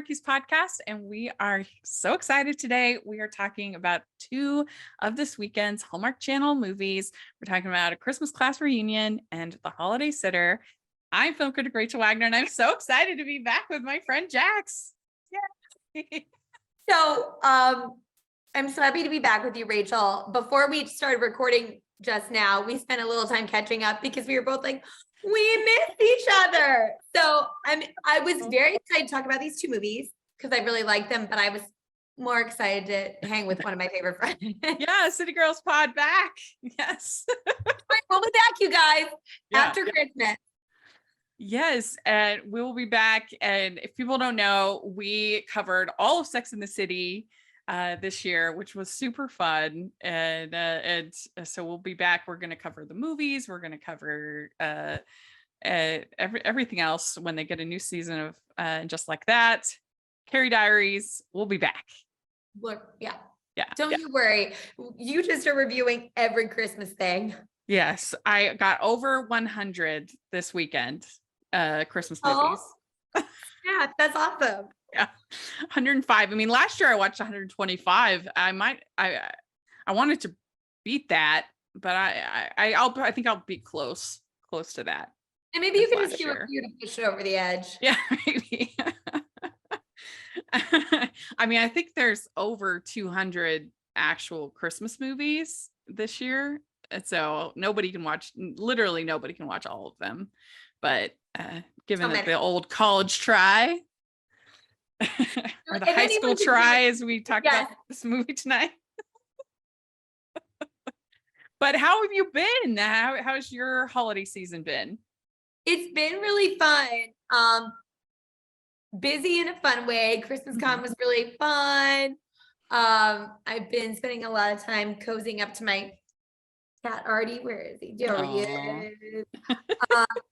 Hallmarkies podcast, and we are so excited today. We are talking about two of this weekend's Hallmark Channel movies. We're talking about A Christmas Class Reunion and The Holiday Sitter. I'm film critic Rachel Wagner, and I'm so excited to be back with my friend Jax. Yeah. So I'm so happy to be back with you, Rachel. Before we started recording just now, we spent a little time catching up because we were both like, we missed each other. So I was very excited to talk about these two movies because I really like them, but I was more excited to hang with one of my favorite friends. Yeah, City Girls Pod back. Yes. We'll be back, you guys, after Christmas. Yes, and we will be back. And if people don't know, we covered all of Sex and the City this year, which was super fun. And so we'll be back. We're going to cover the movies. We're going to cover everything else when they get a new season of Just Like That. Carrie Diaries. We'll be back. Look, yeah. Don't you worry. You just are reviewing every Christmas thing. Yes, I got over 100 this weekend. Christmas movies. Yeah, that's awesome. Yeah, 105. I mean, last year I watched 125. I wanted to beat that, but I think I'll be close to that. And maybe you can just do a few to push it over the edge. Yeah, maybe. I mean, I think there's over 200 actual Christmas movies this year. And so literally nobody can watch all of them. But given that the old college try or the high school try, as we talked about this movie tonight. But how have you been? How's your holiday season been? It's been really fun. Busy in a fun way. Christmas Con was really fun. I've been spending a lot of time cozying up to my cat Artie. Where is he? There he is.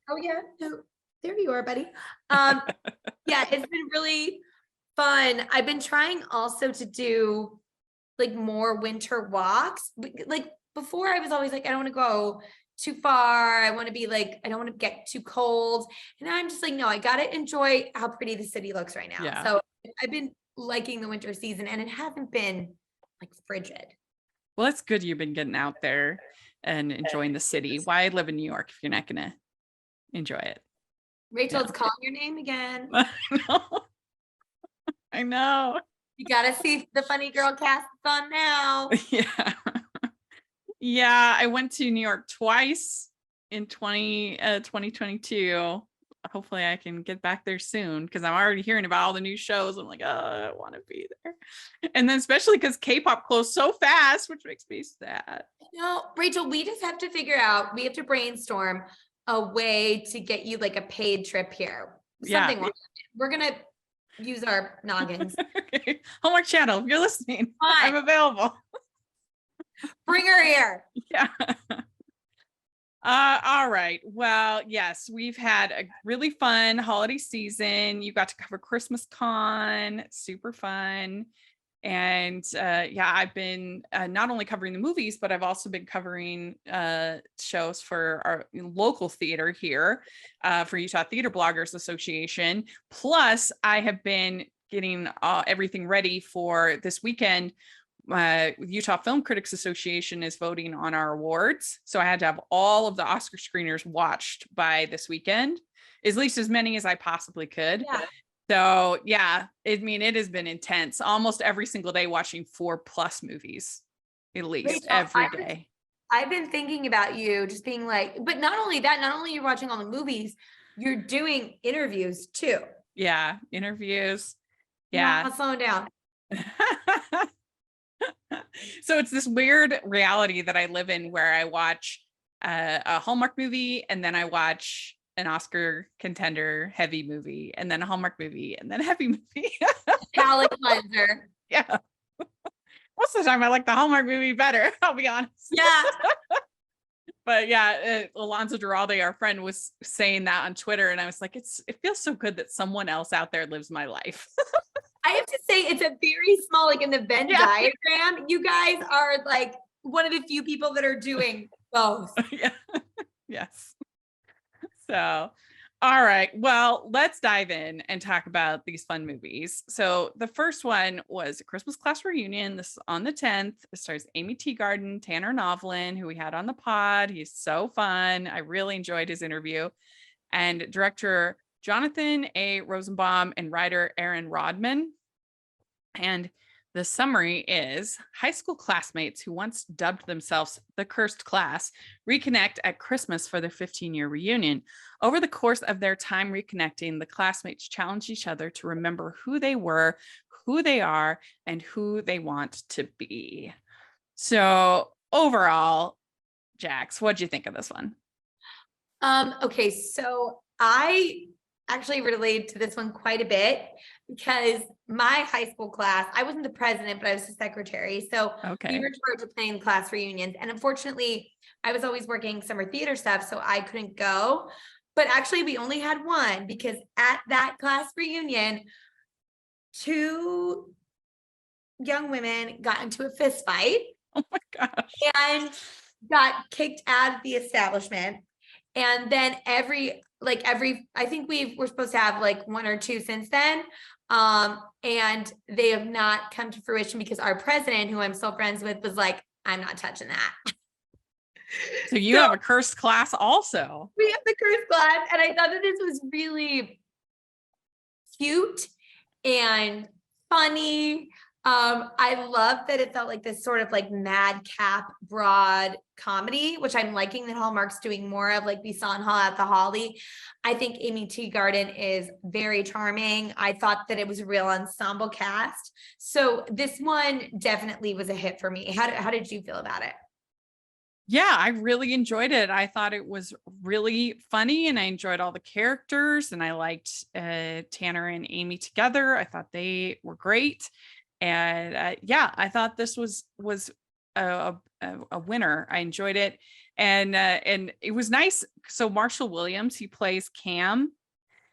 Oh yeah, no, there you are, buddy. Yeah, it's been really fun. I've been trying also to do like more winter walks. Like before, I was always like, I don't want to go too far. I want to be like, I don't want to get too cold. And now I'm just like, no, I gotta enjoy how pretty the city looks right now. Yeah. So I've been liking the winter season, and it hasn't been like frigid. Well, it's good you've been getting out there and enjoying the city. Why live in New York if you're not gonna enjoy it? Rachel, it's calling your name again. I know. You gotta see the Funny Girl cast on now. Yeah, I went to New York twice in 2022. Hopefully I can get back there soon because I'm already hearing about all the new shows. I'm like, oh, I want to be there. And then especially because K-pop closed so fast, which makes me sad. No, Rachel, we just have to figure out, we have to brainstorm a way to get you like a paid trip here. Something like that. We're going to use our noggins. Okay. Hallmark Channel, if you're listening, I'm available. Bring her here. Yeah. All right. Well, yes, we've had a really fun holiday season. You got to cover Christmas Con, super fun. And I've been not only covering the movies, but I've also been covering shows for our local theater here for Utah Theater Bloggers Association. Plus, I have been getting everything ready for this weekend. Utah Film Critics Association is voting on our awards. So I had to have all of the Oscar screeners watched by this weekend, at least as many as I possibly could. Yeah. So yeah, it has been intense. Almost every single day watching 4+ movies, at least Rachel, every day. I've been thinking about you just being like, but not only that, not only you're watching all the movies, you're doing interviews too. Yeah, interviews. Yeah. Not slowing down. So it's this weird reality that I live in where I watch a Hallmark movie and then I watch an Oscar contender heavy movie and then a Hallmark movie and then a heavy movie. Palate cleanser. Yeah. Most of the time I like the Hallmark movie better, I'll be honest. Yeah. But yeah, Alonzo Duralde, our friend, was saying that on Twitter and I was like, it feels so good that someone else out there lives my life. I have to say it's a very small, like in the Venn diagram, you guys are like one of the few people that are doing both. Yeah. Yes. So All right. Well, let's dive in and talk about these fun movies. So the first one was a Christmas Class Reunion. This is on the 10th. It stars Amy Teagarden, Tanner Novlin, who we had on the pod. He's so fun. I really enjoyed his interview. And director Jonathan A. Rosenbaum and writer Aaron Rodman. And the summary is high school classmates who once dubbed themselves the cursed class reconnect at Christmas for their 15-year reunion. Over the course of their time reconnecting, the classmates challenge each other to remember who they were, who they are, and who they want to be. So overall, Jax, what'd you think of this one? Okay, so I actually relate to this one quite a bit because my high school class, I wasn't the president, but I was the secretary. So we were Okay. in charge of planning class reunions. And unfortunately, I was always working summer theater stuff, so I couldn't go. But actually, we only had one because at that class reunion, two young women got into a fist fight Oh my gosh. and got kicked out of the establishment. And then I think we're supposed to have like one or two since then. And they have not come to fruition because our president, who I'm still friends with, was like, I'm not touching that. So you have a cursed class also. We have the curse class, and I thought that this was really cute and funny. I love that it felt like this sort of like madcap broad comedy, which I'm liking that Hallmark's doing more of, like we saw in Hall at the Holly. I think Amy Teagarden is very charming. I thought that it was a real ensemble cast. So this one definitely was a hit for me. How did you feel about it? Yeah, I really enjoyed it. I thought it was really funny and I enjoyed all the characters and I liked Tanner and Amy together. I thought they were great. And yeah, I thought this was a winner. I enjoyed it. And it was nice. So Marshall Williams, he plays Cam,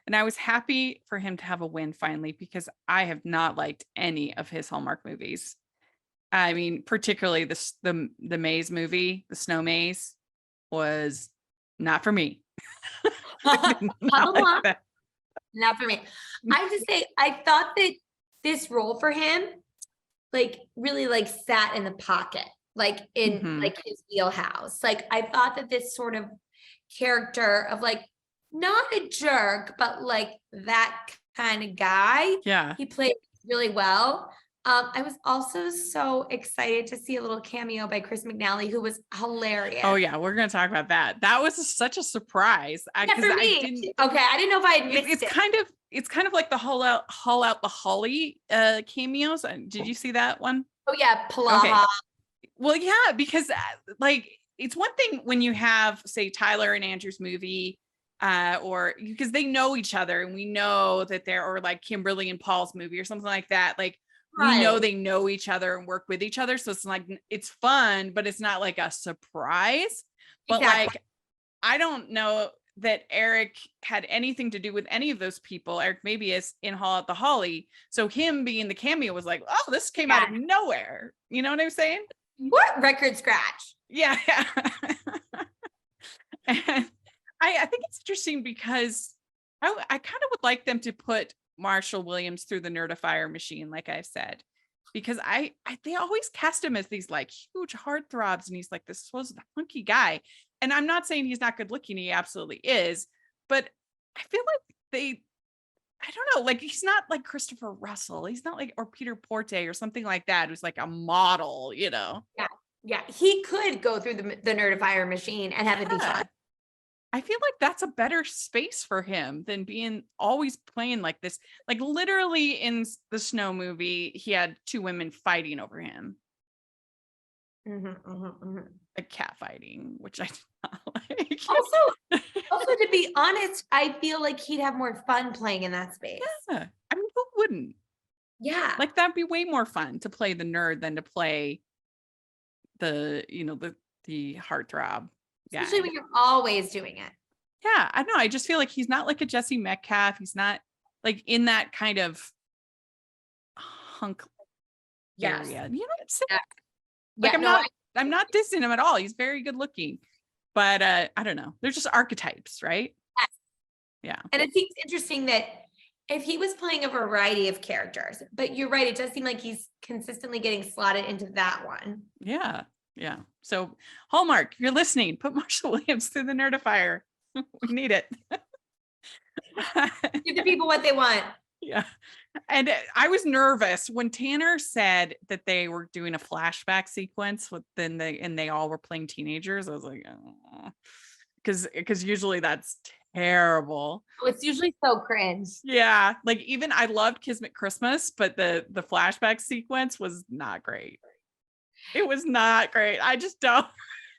and I was happy for him to have a win finally because I have not liked any of his Hallmark movies. I mean, particularly the maze movie, the snow maze, was not for me. I did not like Not that. for me. I have to say, I thought that this role for him, like really like sat in the pocket, like in Mhm. like his wheelhouse. Like I thought that this sort of character of like not a jerk, but like that kind of guy, Yeah. he played really well. I was also so excited to see a little cameo by Chris McNally, who was Oh hilarious. yeah, we're gonna talk about that. That was such a surprise Yeah, because for I me. didn't. Okay, I didn't know if I had missed It's it. kind of like the Haul Out the Holly cameos. Did you see that one? Oh yeah, Okay. Palaha. Well, yeah, because like it's one thing when you have, say, Tyler and Andrew's movie, or because they know each other and we know that they're, or like Kimberly and Paul's movie or something like that. Like we know Right. they know each other and work with each other. So it's like it's fun, but it's not like a surprise. But Exactly. like I don't know that Eric had anything to do with any of those people. Eric maybe is in Hall at the Holly. So him being the cameo was like, oh, this came out Yeah. of nowhere. You know what I'm saying? What record scratch? Yeah. And I think it's interesting because I kind of would like them to put Marshall Williams through the Nerdifier machine, like I've said, because they always cast him as these like huge heartthrobs, and he's like this supposed hunky guy. And I'm not saying he's not good looking; he absolutely is, but I feel like I don't know, like he's not like Christopher Russell, he's not like or Peter Porte or something like that, who's like a model, you know? Yeah. Yeah. He could go through the Nerdifier machine and have it be Yeah. fun. I feel like that's a better space for him than being always playing like this. Like literally in the Snow movie, he had two women fighting over him, Mhm, mhm, mhm. like cat fighting, which I did not like. Also, to be honest, I feel like he'd have more fun playing in that space. Yeah. I mean, who wouldn't? Yeah. Like that'd be way more fun to play the nerd than to play the heartthrob Especially guy. when you're always doing it. Yeah, I know. I just feel like he's not like a Jesse Metcalf. He's not like in that kind of hunk Yes. area. You know what I'm saying? Yeah. Like Yeah. No, I'm not dissing him at all. He's very good looking. But I don't know. They're just archetypes, right? Yeah. And it seems interesting that if he was playing a variety of characters, but you're right, it does seem like he's consistently getting slotted into that one. Yeah. Yeah. So Hallmark, you're listening. Put Marshall Williams through the Nerdifier. We need it. Give the people what they want. Yeah. And I was nervous when Tanner said that they were doing a flashback sequence with they all were playing teenagers. I was like, oh, because usually that's terrible. Oh, it's usually so cringe. Yeah. Like even I loved Kismet Christmas, but the flashback sequence was not great. It was not great. I just don't.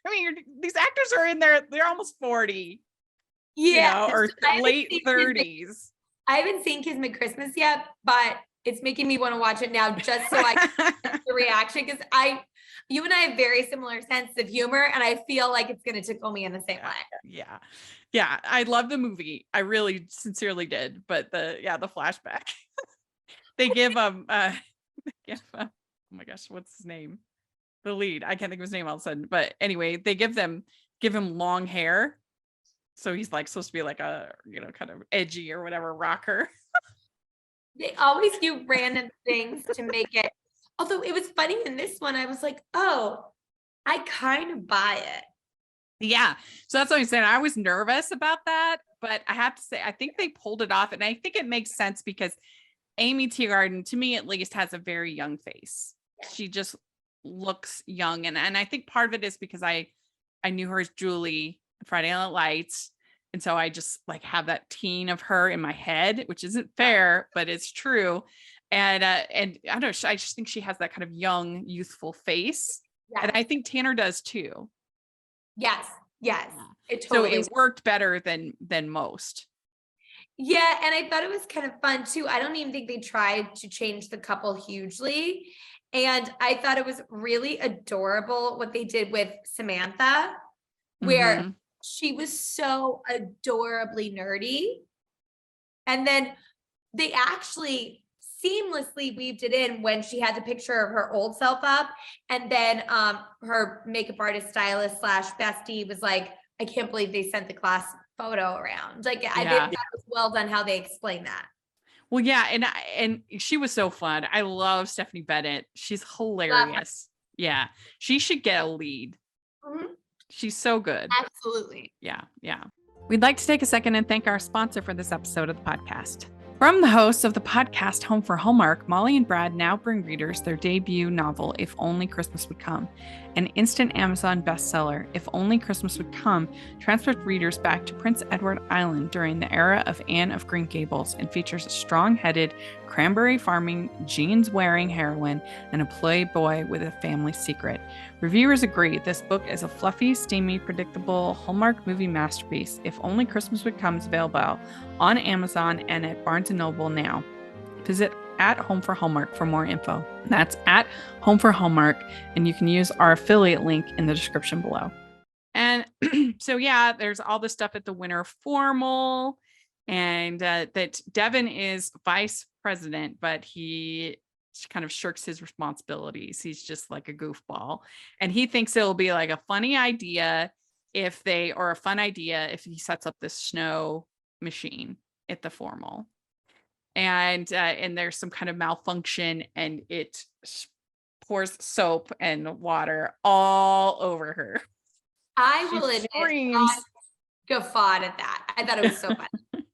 I mean, these actors are in there, they're almost 40, Yeah. or late 30s. I haven't seen Kismet Christmas yet, but it's making me want to watch it now just so I can get the reaction. Because you and I have very similar sense of humor, and I feel like it's going to tickle me in the same way. Yeah. Yeah. I love the movie. I really sincerely did. But the flashback, they give oh my gosh, what's his name? The lead. I can't think of his name all of a sudden. But anyway, they give him long hair. So he's like supposed to be like a, kind of edgy or whatever rocker. They always do random things to make it. Although it was funny in this one, I was like, oh, I kind of buy it. Yeah. So that's what I'm saying. I was nervous about that, but I have to say, I think they pulled it off. And I think it makes sense because Amy Teagarden, to me at least, has a very young face. Yeah. She just looks young. And I think part of it is because I knew her as Julie Friday Night Lights. And so I just like have that teen of her in my head, which isn't fair, but it's true. And I don't know, I just think she has that kind of young, youthful face. Yeah. And I think Tanner does too. Yes. Yes. It totally so it worked better than most. Yeah. And I thought it was kind of fun too. I don't even think they tried to change the couple hugely. And I thought it was really adorable what they did with Samantha, where she was so adorably nerdy. And then they actually seamlessly weaved it in when she had the picture of her old self up. And then her makeup artist, stylist / bestie was like, I can't believe they sent the class photo around. Like, I think that was well done how they explained that. Well, yeah. And she was so fun. I love Stephanie Bennett. She's hilarious. Yeah. She should get a lead. She's so good. Absolutely. Yeah. Yeah. We'd like to take a second and thank our sponsor for this episode of the podcast. From the hosts of the podcast Home for Hallmark, Molly and Brad now bring readers their debut novel, If Only Christmas Would Come. An instant Amazon bestseller, If Only Christmas Would Come transports readers back to Prince Edward Island during the era of Anne of Green Gables and features a strong-headed, cranberry farming, jeans-wearing heroine and a playboy with a family secret. Reviewers agree this book is a fluffy, steamy, predictable Hallmark movie masterpiece. If Only Christmas Would Come is available on Amazon and at Barnes & Noble now. Visit at Home for Hallmark for more info. That's at Home for Hallmark, and you can use our affiliate link in the description below. And so, yeah, there's all this stuff at the winter formal, and that Devin is vice president, but he kind of shirks his responsibilities. He's just like a goofball, and he thinks it'll be like a funny idea if he sets up this snow machine at the formal. And there's some kind of malfunction and it pours soap and water all over her. I will admit, I guffawed at that. I thought it was so fun.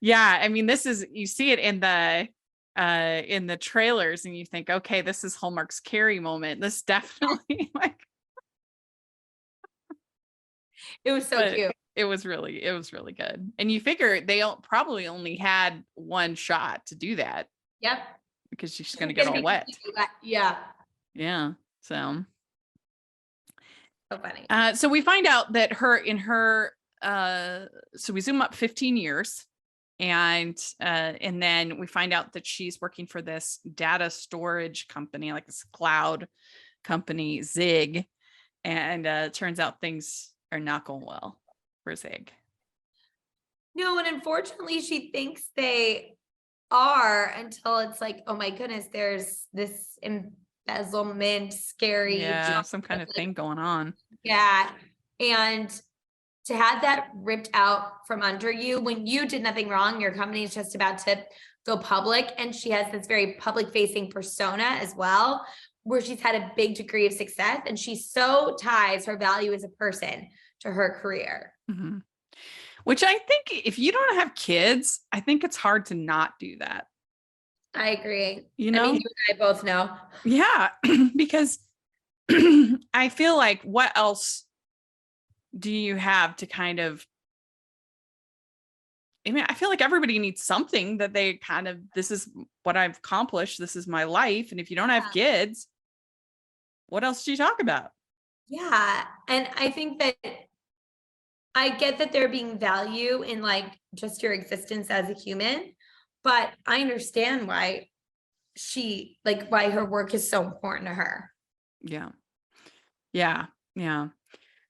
Yeah, I mean, you see it in the trailers and you think, okay, this is Hallmark's Carrie moment. This definitely it was so cute. It was really good. And you figure they probably only had one shot to do that. Yep. Because she's going to get all wet. Yeah. Yeah. So funny. So we find out that so we zoom up 15 years and then we find out that she's working for this data storage company, like this cloud company, Zig. And it turns out things are not going well. Zig. No, and unfortunately she thinks they are until it's like, oh my goodness, there's this embezzlement, scary some kind of thing going on. Yeah. And to have that ripped out from under you when you did nothing wrong, your company is just about to go public, and she has this very public facing persona as well, where she's had a big degree of success, and she so ties her value as a person to her career. Mm-hmm. Which I think if you don't have kids, I think it's hard to not do that. I agree. You I mean, know? you and I both know. Yeah, because I feel like what else do you have to kind of, I mean, I feel like everybody needs something that they kind of, this is what I've accomplished. This is my life. And if you don't have kids, what else do you talk about? Yeah. And I think that I get that there being value in like just your existence as a human, but I understand why why her work is so important to her. Yeah. Yeah. Yeah.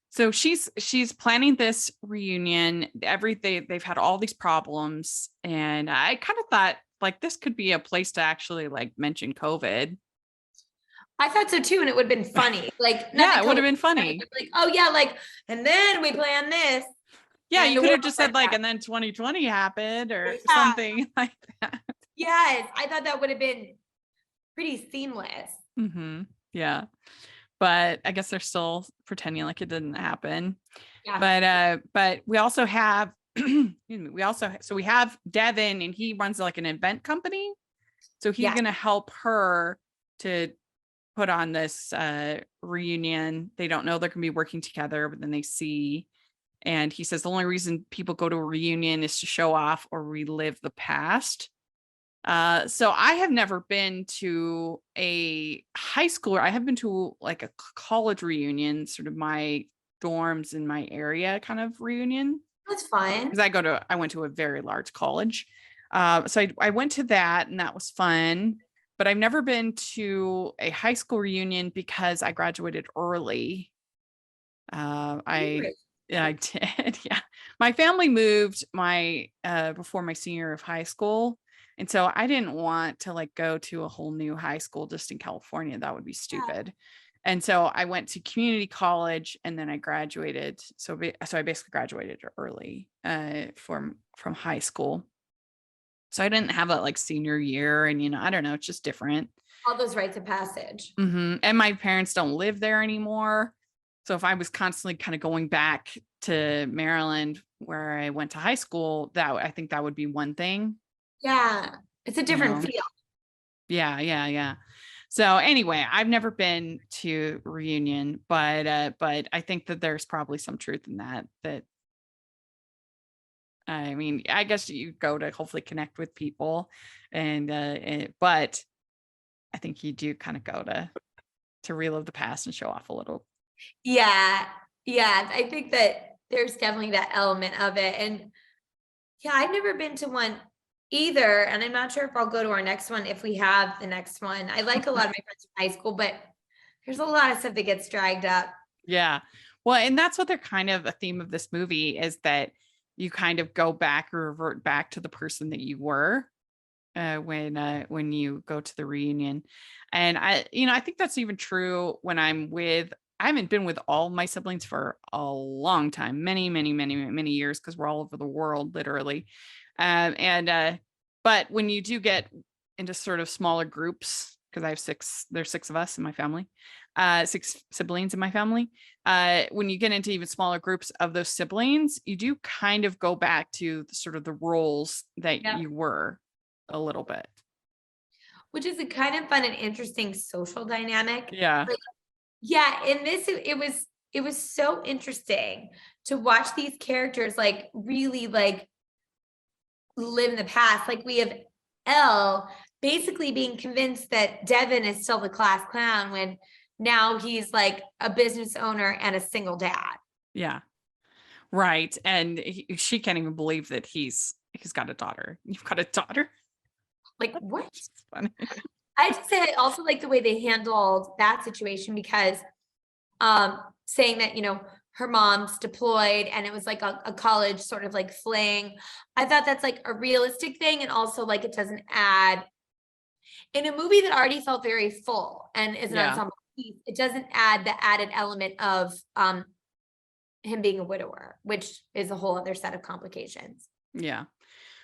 So she's planning this reunion. They've had all these problems. And I kind of thought like this could be a place to actually like mention COVID. I thought so too, and it would have been funny. Like, not Yeah, that it would have COVID been funny. like, oh yeah, like, and then we planned this. Yeah, and you the could have world just went said like, back. and then 2020 happened or Yeah. something like that. Yes, I thought that would have been pretty seamless. Mm-hmm. Yeah. But I guess they're still pretending like it didn't happen. Yeah. But we also have we have Devin, and he runs like an event company. So he's Yes. gonna help her to put on this reunion. They don't know they're gonna be working together, but then they see. And he says the only reason people go to a reunion is to show off or relive the past. So I have never been to a high school, or I have been to like a college reunion, sort of my dorms in my area kind of reunion. That's fun. Because I went to a very large college. So I went to that, and that was fun. But I've never been to a high school reunion because I graduated early. Yeah, I did. Yeah. My family moved before my senior year of high school. And so I didn't want to like go to a whole new high school just in California. That would be stupid. And so I went to community college, and then I graduated. So I basically graduated early from high school. So I didn't have a like senior year, and I don't know, it's just different. All those rites of passage. Mm-hmm. And my parents don't live there anymore. So if I was constantly kind of going back to Maryland where I went to high school, I think that would be one thing. Yeah. It's a different feel. Yeah, yeah, yeah. So anyway, I've never been to reunion, but I think that there's probably some truth in that. I mean, I guess you go to hopefully connect with people, but I think you do kind of go to relive the past and show off a little. Yeah. Yeah. I think that there's definitely that element of it. And yeah, I've never been to one either. And I'm not sure if I'll go to our next one if we have the next one. I like a lot of my friends from high school, but there's a lot of stuff that gets dragged up. Yeah. Well, and that's what they're kind of a theme of this movie is that you kind of go back or revert back to the person that you were when you go to the reunion. And I think that's even true when I haven't been with all my siblings for a long time, many, many, many, many years, because we're all over the world, literally. But when you do get into sort of smaller groups, because there's 6 of us in my family, 6 siblings in my family. When you get into even smaller groups of those siblings, you do kind of go back to sort of the roles that you were a little bit. Which is a kind of fun and interesting social dynamic. Yeah. Yeah. In this, it was so interesting to watch these characters like really like live in the past. Like we have Elle basically being convinced that Devin is still the class clown when now he's like a business owner and a single dad. Yeah. Right. And she can't even believe that he's got a daughter. You've got a daughter? Like, what? It's funny. I have to say, I also like the way they handled that situation because saying that, her mom's deployed and it was like a college sort of like fling. I thought that's like a realistic thing. And also like it doesn't add in a movie that already felt very full and is an ensemble piece, it doesn't add the added element of him being a widower, which is a whole other set of complications. Yeah.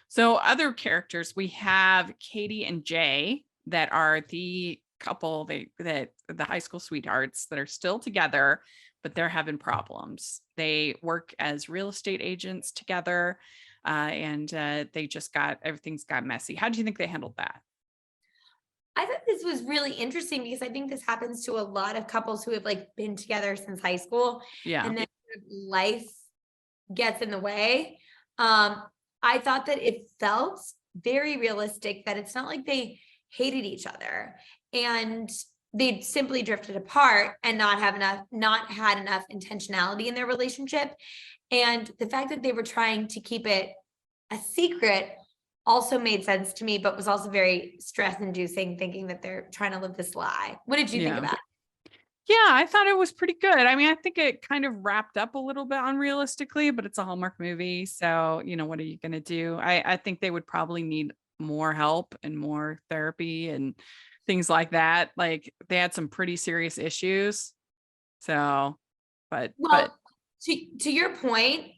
So other characters, we have Katie and Jay that are the couple that the high school sweethearts that are still together, but they're having problems. They work as real estate agents together, and they just everything's got messy. How do you think they handled that? I thought this was really interesting because I think this happens to a lot of couples who have like been together since high school, Yeah. and then life gets in the way. I thought that it felt very realistic, that it's not like they hated each other and they simply drifted apart and not had enough intentionality in their relationship. And the fact that they were trying to keep it a secret also made sense to me, but was also very stress inducing, thinking that they're trying to live this lie. What did you think about it? Yeah, I thought it was pretty good. I mean, I think it kind of wrapped up a little bit unrealistically, but it's a Hallmark movie. So, what are you going to do? I think they would probably need more help and more therapy and things like that. Like they had some pretty serious issues. So, but to your point,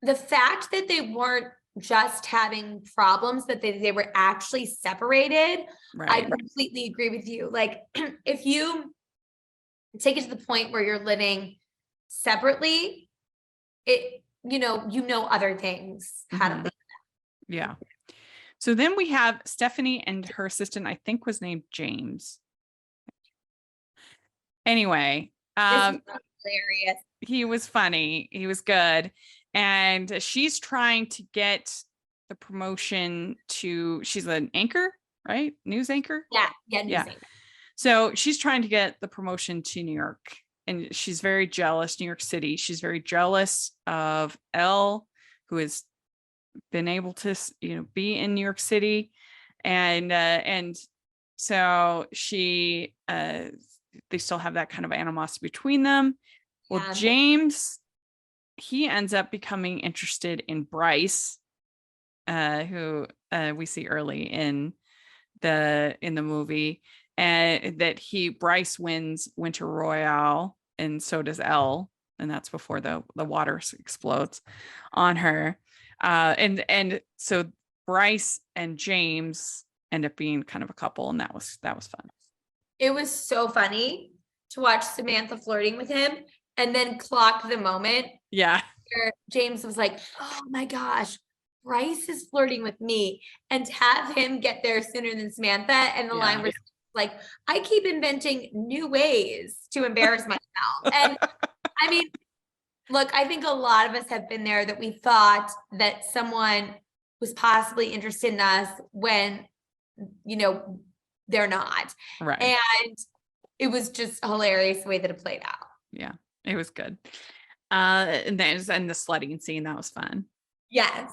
the fact that they weren't just having problems, that they were actually separated, right. I completely agree with you. Like if you take it to the point where you're living separately, other things how to live. Yeah. So then we have Stephanie and her assistant, I think was named James. Anyway, This was hilarious. He was funny. He was good. And she's trying to get the promotion she's an anchor, right? News anchor? Yeah. News anchor. So she's trying to get the promotion to New York, and she's very jealous, New York City. She's very jealous of Elle, who has been able to, be in New York City. And so they still have that kind of animosity between them. Well, James, he ends up becoming interested in Bryce, who we see early in the movie, and that Bryce wins Winter Royale, and so does Elle, and that's before the water explodes on her. And so Bryce and James end up being kind of a couple, and that was fun. It was so funny to watch Samantha flirting with him and then clock the moment. Yeah. Where James was like, oh my gosh, Bryce is flirting with me, and to have him get there sooner than Samantha. And the line was like, I keep inventing new ways to embarrass myself. And I mean, look, I think a lot of us have been there, that we thought that someone was possibly interested in us when, they're not. Right. And it was just hilarious the way that it played out. Yeah, it was good. And the sledding scene, that was fun. Yes.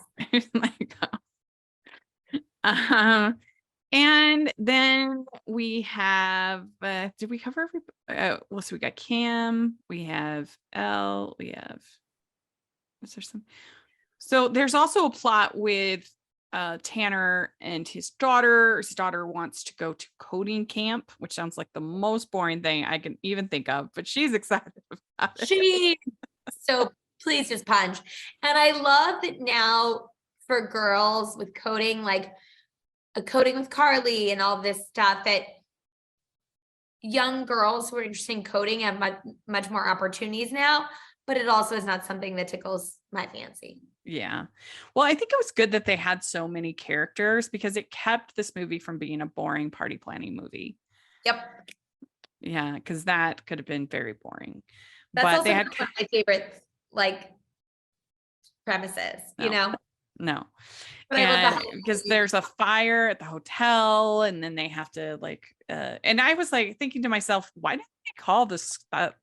And then we have, did we cover everybody? We got Cam, we have Elle, is there some? So there's also a plot with Tanner and his daughter. His daughter wants to go to coding camp, which sounds like the most boring thing I can even think of, but she's excited about it. So please just punch. And I love that now for girls with coding, like a coding with Carly and all this stuff, that young girls who are interested in coding have much more opportunities now, but it also is not something that tickles my fancy. Yeah. Well, I think it was good that they had so many characters, because it kept this movie from being a boring party planning movie. Yep. Yeah, because that could have been very boring. That's but also they had one of my favorite premises, No. Because there's a fire at the hotel, and then they have to and I was thinking to myself, why didn't they call the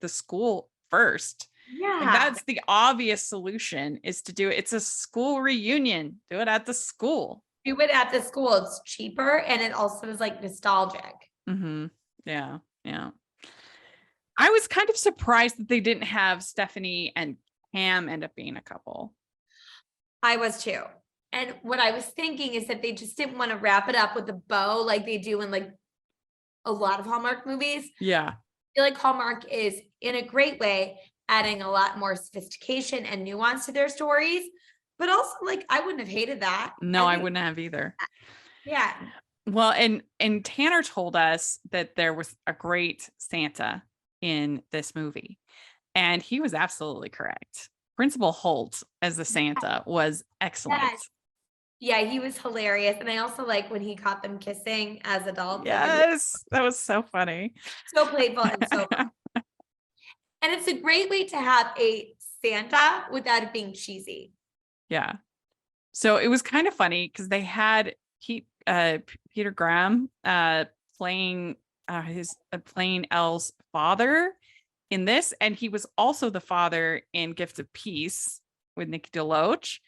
school first? Yeah. That's the obvious solution, is to do it. It's a school reunion. Do it at the school. Do it at the school. It's cheaper, and it also is nostalgic. Mm-hmm. Yeah. Yeah. I was kind of surprised that they didn't have Stephanie and Cam end up being a couple. I was too. And what I was thinking is that they just didn't want to wrap it up with a bow like they do in a lot of Hallmark movies. Yeah. I feel like Hallmark is, in a great way, adding a lot more sophistication and nuance to their stories. But also, like, I wouldn't have hated that. No, I think, wouldn't have either. yeah. Well, and Tanner told us that there was a great Santa in this movie, and he was absolutely correct. Principal Holt as the Santa was excellent. Yes. Yeah, he was hilarious. And I also like when he caught them kissing as adults. Like, Yes, that was so funny. so playful and so fun. And it's a great way to have a Santa without it being cheesy. Yeah. So it was kind of funny because they had Peter Graham playing playing Elle's father in this, and he was also the father in Gift of Peace with Nikki DeLoach,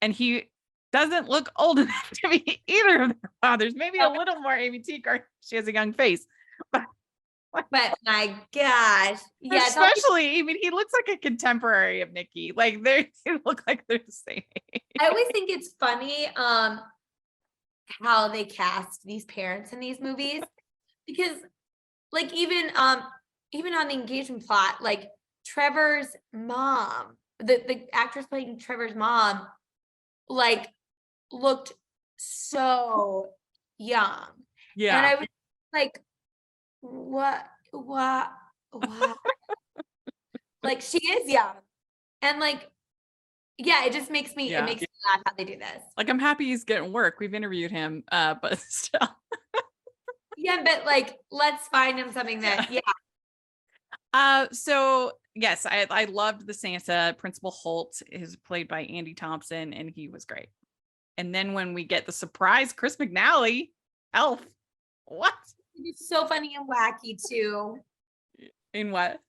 and he doesn't look old enough to be either of their fathers. Maybe a little more Amy Teagar. She has a young face, but But my gosh. Yeah, especially, I mean, he looks like a contemporary of Nikki. Like they look like they're the same age. I always think it's funny how they cast these parents in these movies, because like even on the engagement plot, like Trevor's mom, the actress playing Trevor's mom, like looked so young. Yeah. And I was like, what? Like, she is young. And like, yeah, it just makes me, Yeah. it makes me laugh how they do this. Like, I'm happy he's getting work. We've interviewed him, but still. Yeah, but like, let's find him something that, yeah. So yes, I loved the Santa. Principal Holt is played by Andy Thompson, and he was great. And then when we get the surprise Chris McNally, Elf, what? He was so funny and wacky too. In what?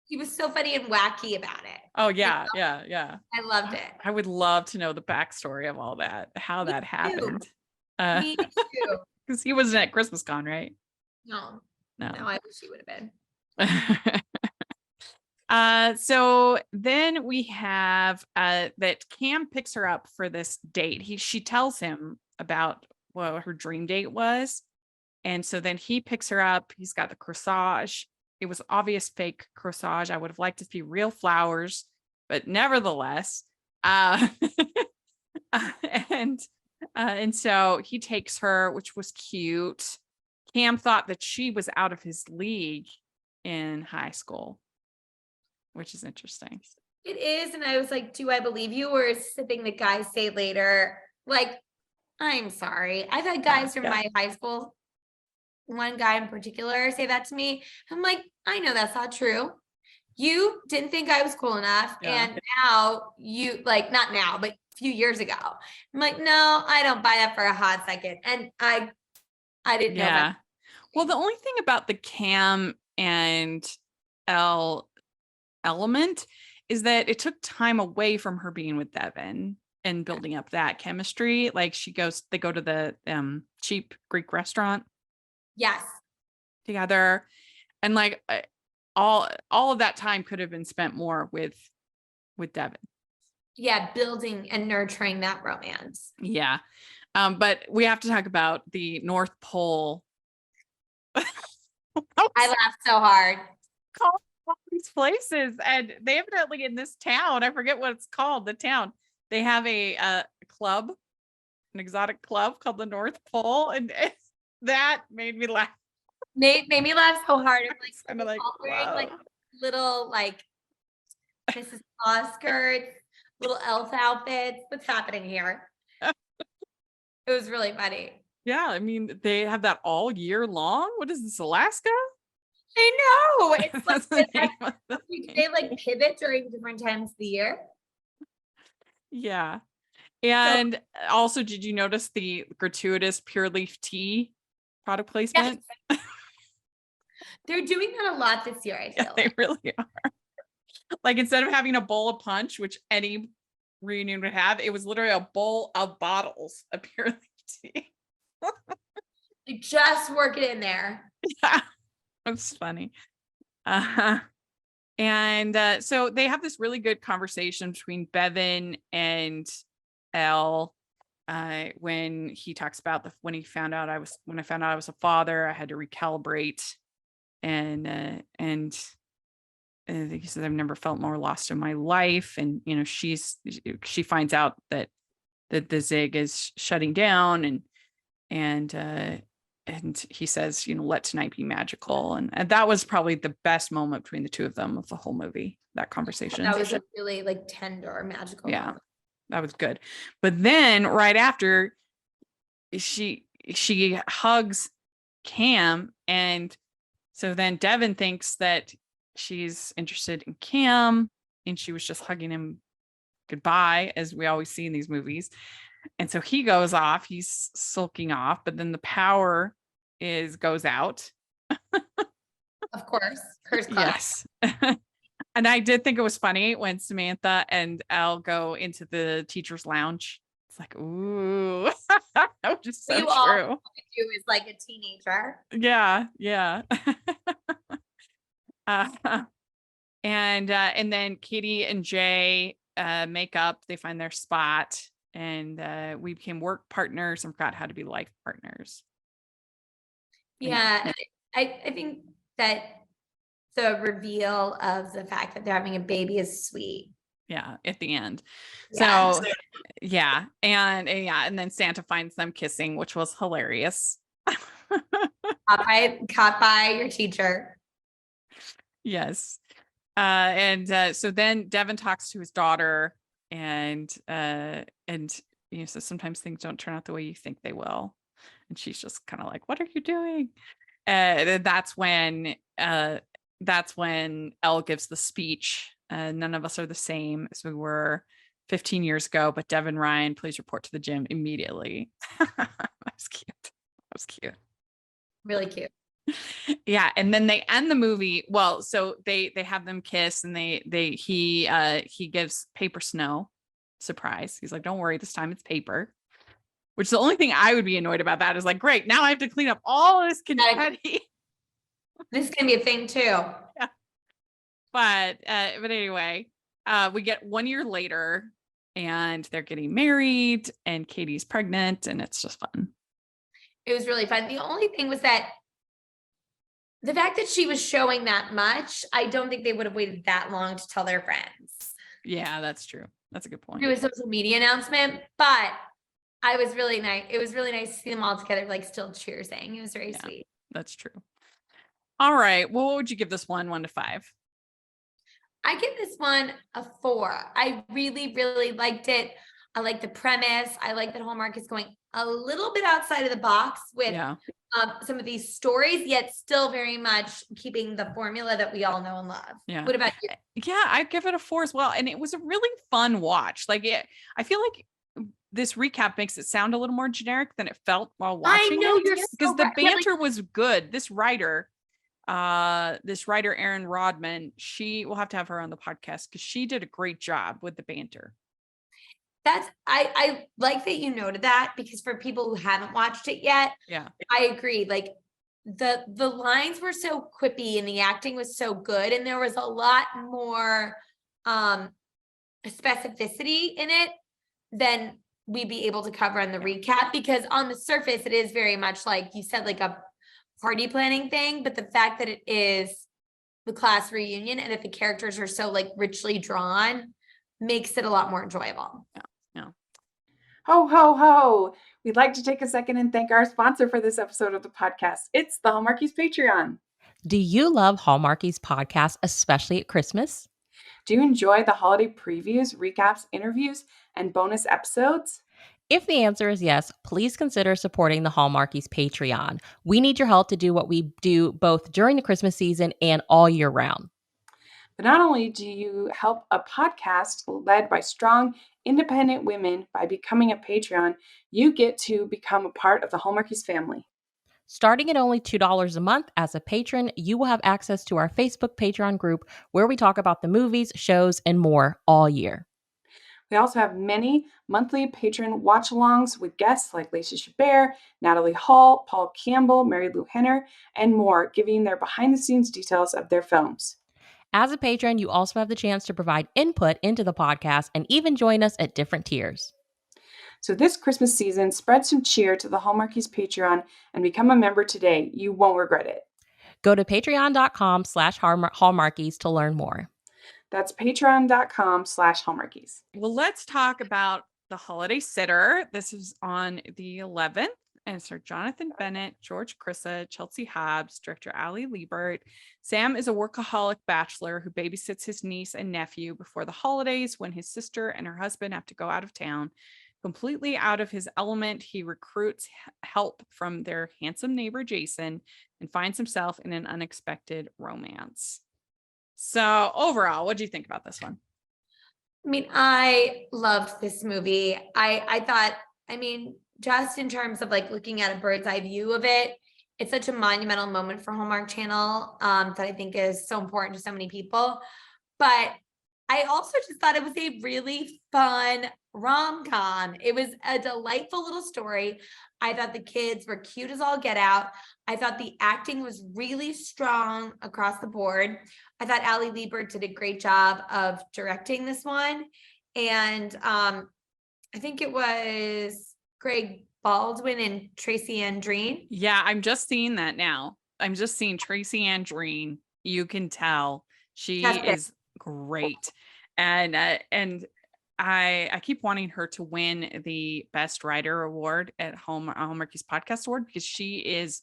He was so funny and wacky about it. Oh yeah, yeah. I loved it. I would love to know the backstory of all that, how that happened. Me too. Because he wasn't at Christmas Con, right? No, No. I wish he would have been. So then we have that Cam picks her up for this date. She tells him about what her dream date was. And so then he picks her up. He's got the corsage. It was obvious fake corsage. I would have liked to see real flowers, but nevertheless, and so he takes her, which was cute. Cam thought that she was out of his league in high school, which is interesting. It is. And I was like, do I believe you? Or is something that guys say later? Like, I'm sorry. I've had guys from my high school, one guy in particular, say that to me. I'm like, I know that's not true. You didn't think I was cool enough. Yeah. And now you, like, not now, but a few years ago. I'm like, no, I don't buy that for a hot second. And I didn't know that. Well, the only thing about the Cam and Elle element is that it took time away from her being with Devin and building up that chemistry. Like they go to the cheap Greek restaurant. Yes. Together. And like all of that time could have been spent more with Devin. Yeah, building and nurturing that romance. Yeah. But we have to talk about the North Pole. I laughed so hard. All these places, and they evidently in this town, I forget what it's called, the town, they have a club, an exotic club called the North Pole, and that made me laugh. Made me laugh so hard. I'm like, all wearing wow. like little like Mrs. Claus skirts, little elf outfits. What's happening here? It was really funny. Yeah, I mean, they have that all year long. What is this, Alaska? I know. It's like they like pivot during different times of the year. Yeah. And also, did you notice the gratuitous Pure Leaf tea product placement? Yes. They're doing that a lot this year, I feel They really are. Like, instead of having a bowl of punch, which any reunion would have, it was literally a bowl of bottles of Pure Leaf tea. They just work it in there. Yeah, that's funny. And so they have this really good conversation between Bevan and Elle when he talks about when I found out I was a father, I had to recalibrate and he says, I've never felt more lost in my life. And, she finds out that the Zig is shutting down, and he says, let tonight be magical. And that was probably the best moment between the two of them of the whole movie, that conversation. That was a really like tender, magical moment. That was good. But then right after, she hugs Cam, and so then Devin thinks that she's interested in Cam, and she was just hugging him goodbye, as we always see in these movies. And so he goes off, he's sulking off, but then the power goes out. Of course. Yes. And I did think it was funny when Samantha and Elle go into the teacher's lounge. It's like, ooh, that was just so true. All you do is like a teenager. Yeah. And then Katie and Jay make up. They find their spot, and we became work partners and forgot how to be life partners. Yeah, I think that the reveal of the fact that they're having a baby is sweet. Yeah, at the end. Yeah. So yeah, and then Santa finds them kissing, which was hilarious. Caught by your teacher. Yes. So then Devin talks to his daughter, and so sometimes things don't turn out the way you think they will. And she's just kind of like, what are you doing? That's when Elle gives the speech. None of us are the same as we were 15 years ago, but Devin Ryan, please report to the gym immediately. That was cute. Really cute. Yeah, and then they end the movie. Well, so they have them kiss, and he gives paper snow. Surprise. He's like, don't worry, this time it's paper. Which is the only thing I would be annoyed about. That is like, great, now I have to clean up all this confetti. This is gonna be a thing too. Yeah. But anyway, we get 1 year later, and they're getting married, and Katie's pregnant, and it's just fun. It was really fun. The only thing was that the fact that she was showing that much, I don't think they would have waited that long to tell their friends. Yeah, that's true. That's a good point. Do a social media announcement, but I was really nice. It was really nice to see them all together, like still cheersing. It was very sweet. That's true. All right. Well, what would you give this one to 5? I give this one a 4. I really, really liked it. I like the premise. I like that Hallmark is going a little bit outside of the box with some of these stories, yet still very much keeping the formula that we all know and love. Yeah. What about you? Yeah, I'd give it a 4 as well. And it was a really fun watch. Like I feel like this recap makes it sound a little more generic than it felt while watching it. Because the banter was good. This writer, Erin Rodman, she will have to have her on the podcast because she did a great job with the banter. I like that you noted that, because for people who haven't watched it yet, I agree. Like the lines were so quippy and the acting was so good, and there was a lot more specificity in it than we'd be able to cover in the recap, because on the surface it is very much like you said, like a party planning thing, but the fact that it is the class reunion and that the characters are so like richly drawn makes it a lot more enjoyable. Yeah. Ho, ho, ho. We'd like to take a second and thank our sponsor for this episode of the podcast. It's the Hallmarkies Patreon. Do you love Hallmarkies podcast, especially at Christmas? Do you enjoy the holiday previews, recaps, interviews, and bonus episodes? If the answer is yes, please consider supporting the Hallmarkies Patreon. We need your help to do what we do both during the Christmas season and all year round. But not only do you help a podcast led by strong, independent women by becoming a Patreon, you get to become a part of the Hallmarkies family. Starting at only $2 a month as a patron, you will have access to our Facebook Patreon group where we talk about the movies, shows, and more all year. We also have many monthly patron watch-alongs with guests like Lacey Chabert, Natalie Hall, Paul Campbell, Mary Lou Henner, and more, giving their behind-the-scenes details of their films. As a patron, you also have the chance to provide input into the podcast and even join us at different tiers. So this Christmas season, spread some cheer to the Hallmarkies Patreon and become a member today. You won't regret it. Go to patreon.com/hallmarkies to learn more. That's patreon.com/hallmarkies. Well, let's talk about The Holiday Sitter. This is on the 11th. And it's starred Jonathan Bennett, George Crissa, Chelsea Hobbs, director Ali Liebert. Sam is a workaholic bachelor who babysits his niece and nephew before the holidays when his sister and her husband have to go out of town. Completely out of his element, he recruits help from their handsome neighbor, Jason, and finds himself in an unexpected romance. So overall, what do you think about this one? I mean, I loved this movie. I thought, I mean, just in terms of like looking at a bird's eye view of it, it's such a monumental moment for Hallmark Channel that I think is so important to so many people. But I also just thought it was a really fun rom-com. It was a delightful little story. I thought the kids were cute as all get out. I thought the acting was really strong across the board. I thought Ali Liebert did a great job of directing this one. And I think it was Greg Baldwin and Tracy Andreen. Yeah, I'm just seeing that now. I'm just seeing Tracy Andreen. You can tell she is great. And I keep wanting her to win the Best Writer Award at Hallmarkies Podcast Award because she is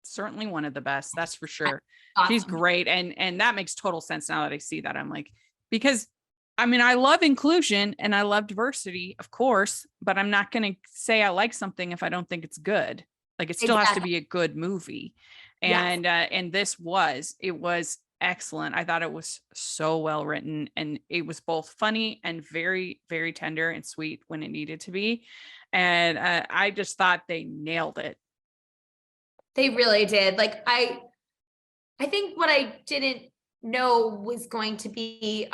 certainly one of the best. That's for sure. Awesome. She's great. And that makes total sense now that I see that. I'm like, because I mean, I love inclusion and I love diversity, of course, but I'm not going to say I like something if I don't think it's good. Like it still has to be a good movie. And this was excellent. I thought it was so well written and it was both funny and very, very tender and sweet when it needed to be. And I just thought they nailed it. They really did. Like I think what I didn't know was going to be